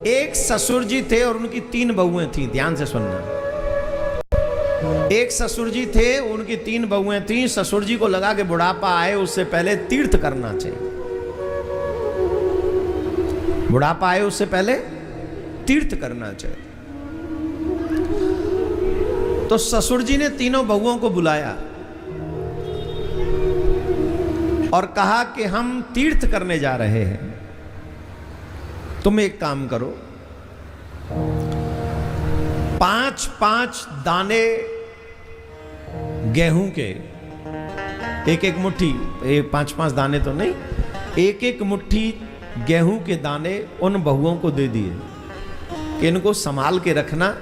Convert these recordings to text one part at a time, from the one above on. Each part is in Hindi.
एक ससुर जी थे और उनकी 3 बहुएं थी। ध्यान से सुनना। एक ससुर जी थे, उनकी 3 बहुएं थी। ससुर जी को लगा कि बुढ़ापा आए उससे पहले तीर्थ करना चाहिए। बुढ़ापा आए उससे पहले तीर्थ करना चाहिए। तो ससुर जी ने तीनों बहुओं को बुलाया और कहा कि हम तीर्थ करने जा रहे हैं, तुम एक काम करो, 5-5 दाने गेहूं के, एक एक मुट्ठी, 5-5 दाने तो नहीं, एक एक मुट्ठी गेहूं के दाने उन बहुओं को दे दिए कि इनको संभाल के रखना,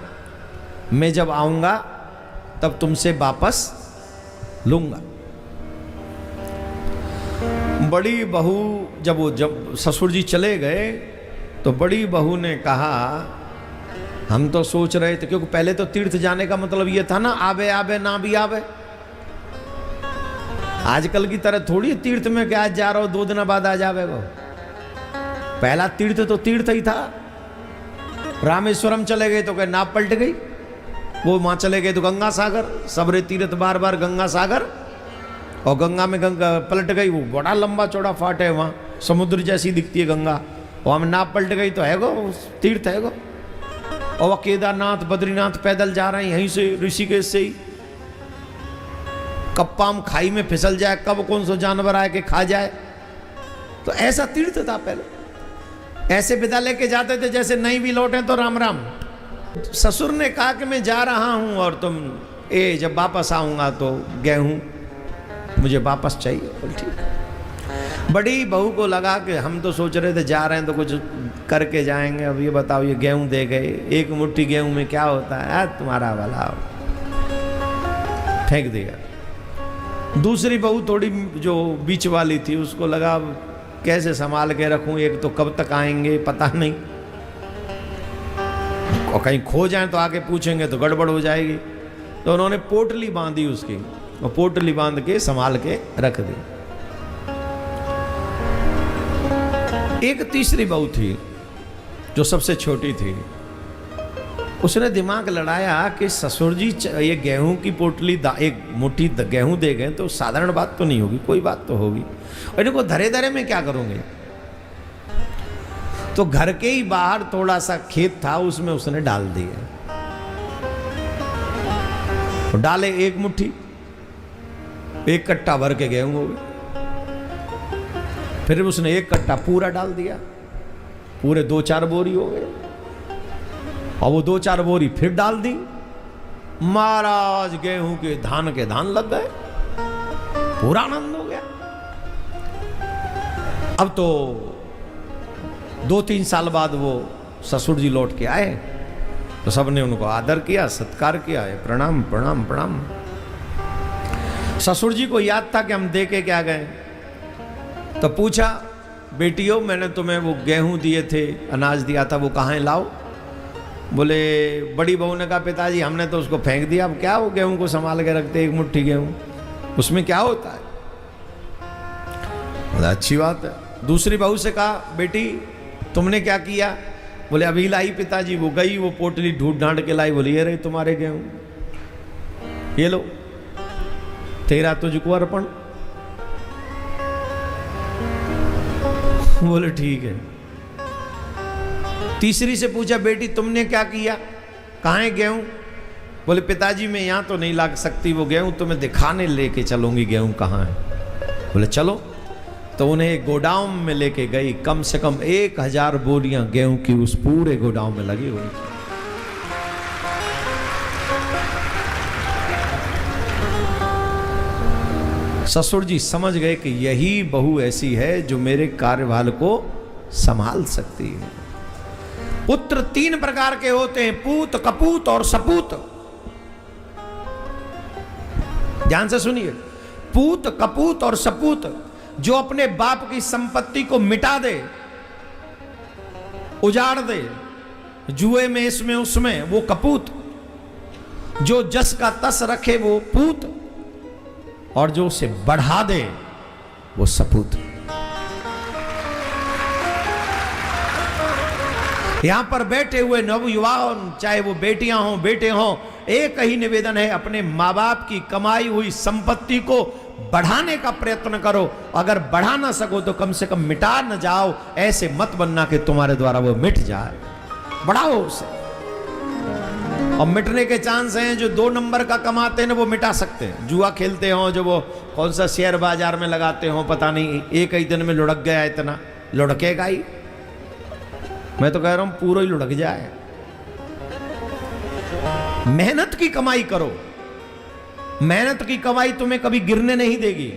मैं जब आऊंगा तब तुमसे वापस लूंगा। बड़ी बहू जब ससुर जी चले गए तो बड़ी बहू ने कहा, हम तो सोच रहे थे, क्योंकि पहले तो तीर्थ जाने का मतलब ये था ना, आवे आवे ना भी आवे। आजकल की तरह थोड़ी तीर्थ में क्या आज जा रहा हो 2 दिन बाद आ जावे वो। पहला तीर्थ तो तीर्थ ही था। रामेश्वरम चले गए तो क्या नाव पलट गई, वो वहां चले गए तो गंगा सागर, सबरे तीर्थ बार बार गंगा सागर, और गंगा में गंगा पलट गई, वो बड़ा लंबा चौड़ा फाट है वहां, समुद्र जैसी दिखती है गंगा, वहां में नाव पलट गई तो है गो तीर्थ है गो। और केदारनाथ बद्रीनाथ पैदल जा रहे हैं यहीं से, ऋषिकेश से ही। कब पाम खाई में फिसल जाए, कब कौन सा जानवर आए के खा जाए, तो ऐसा तीर्थ था पहले। ऐसे विदा लेके जाते थे जैसे नहीं भी लौटे तो राम राम। ससुर ने कहा कि मैं जा रहा हूं और तुम जब वापस आऊंगा तो गेहूं मुझे वापस चाहिए। बोल ठीक। बड़ी बहू को लगा कि हम तो सोच रहे थे जा रहे हैं तो कुछ करके जाएंगे, अब ये बताओ ये गेहूं दे गए, एक मुट्ठी गेहूं में क्या होता है, तुम्हारा वाला फेंक दिया। दूसरी बहू थोड़ी जो बीच वाली थी, उसको लगा कैसे संभाल के रखूं, एक तो कब तक आएंगे पता नहीं, और कहीं खो जाएं तो आके पूछेंगे तो गड़बड़ हो जाएगी। तो उन्होंने पोटली बांधी उसकी, और पोटली बांध के संभाल के रख दी। एक तीसरी बहू थी जो सबसे छोटी थी, उसने दिमाग लड़ाया कि ससुर जी ये गेहूं की पोटली एक मुट्ठी गेहूं दे गए तो साधारण बात तो नहीं होगी, कोई बात तो होगी, और इनको धरे धरे में क्या करूंगे। तो घर के ही बाहर थोड़ा सा खेत था, उसमें उसने डाल दिए। तो डाले एक मुट्ठी, 1 कट्टा भर के गेहूं हो गए। फिर उसने 1 कट्टा पूरा डाल दिया, पूरे 2-4 बोरी हो गए, और वो 2-4 बोरी फिर डाल दी। महाराज गेहूं के धान लग गए, पूरा आनंद हो गया। अब तो 2-3 साल बाद वो ससुर जी लौट के आए तो सबने उनको आदर किया, सत्कार किया, प्रणाम प्रणाम प्रणाम। ससुर जी को याद था कि हम दे के क्या गए, तो पूछा, बेटियों मैंने तुम्हें वो गेहूं दिए थे, अनाज दिया था, वो कहाँ है, लाओ। बोले, बड़ी बहू ने कहा, पिताजी हमने तो उसको फेंक दिया, अब क्या वो गेहूं को संभाल के रखते, एक मुट्ठी गेहूं, उसमें क्या होता है। बोला अच्छी बात है। दूसरी बहू से कहा, बेटी तुमने क्या किया। बोले अभी लाई पिताजी, वो गई, वो पोटली ढूंढ ढांड के लाई, बोले ये रहे तुम्हारे गेहूं, ये लो, तेरा तुझको अर्पण। बोले ठीक है। तीसरी से पूछा, बेटी तुमने क्या किया, कहाँ है गेहूं। बोले पिताजी मैं यहां तो नहीं ला सकती वो गेहूं, तुम्हें दिखाने लेके चलूंगी गेहूं कहाँ है। बोले चलो। तो उन्हें एक गोडाउन में लेके गई, कम से कम 1000 बोरियां गेहूं की उस पूरे गोडाउन में लगी हुई। ससुर जी समझ गए कि यही बहू ऐसी है जो मेरे कार्यभार को संभाल सकती है। पुत्र 3 प्रकार के होते हैं, पूत, कपूत और सपूत। ध्यान से सुनिए, पूत, कपूत और सपूत। जो अपने बाप की संपत्ति को मिटा दे, उजाड़ दे, जुए में इसमें उसमें, वो कपूत। जो जस का तस रखे वो पूत, और जो उसे बढ़ा दे वो सपूत। यहां पर बैठे हुए नवयुवा हो, चाहे वो बेटियां हों बेटे हों, एक ही निवेदन है, अपने माँ बाप की कमाई हुई संपत्ति को बढ़ाने का प्रयत्न करो। अगर बढ़ा ना सको तो कम से कम मिटा न जाओ। ऐसे मत बनना कि तुम्हारे द्वारा वो मिट जाए, बढ़ाओ उसे। और मिटने के चांस हैं, जो 2 नंबर का कमाते हैं ना वो मिटा सकते हैं। जुआ खेलते हो, जो वो कौन सा शेयर बाजार में लगाते हो, पता नहीं एक ही दिन में लुढ़क गया, इतना लुढ़केगा ही। मैं तो कह रहा हूं पूरा ही लुढ़क जाए। मेहनत की कमाई करो, मेहनत की कमाई तुम्हें कभी गिरने नहीं देगी।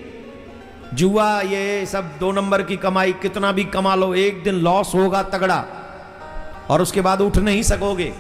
जुआ ये सब 2 नंबर की कमाई कितना भी कमा लो, एक दिन लॉस होगा तगड़ा और उसके बाद उठ नहीं सकोगे।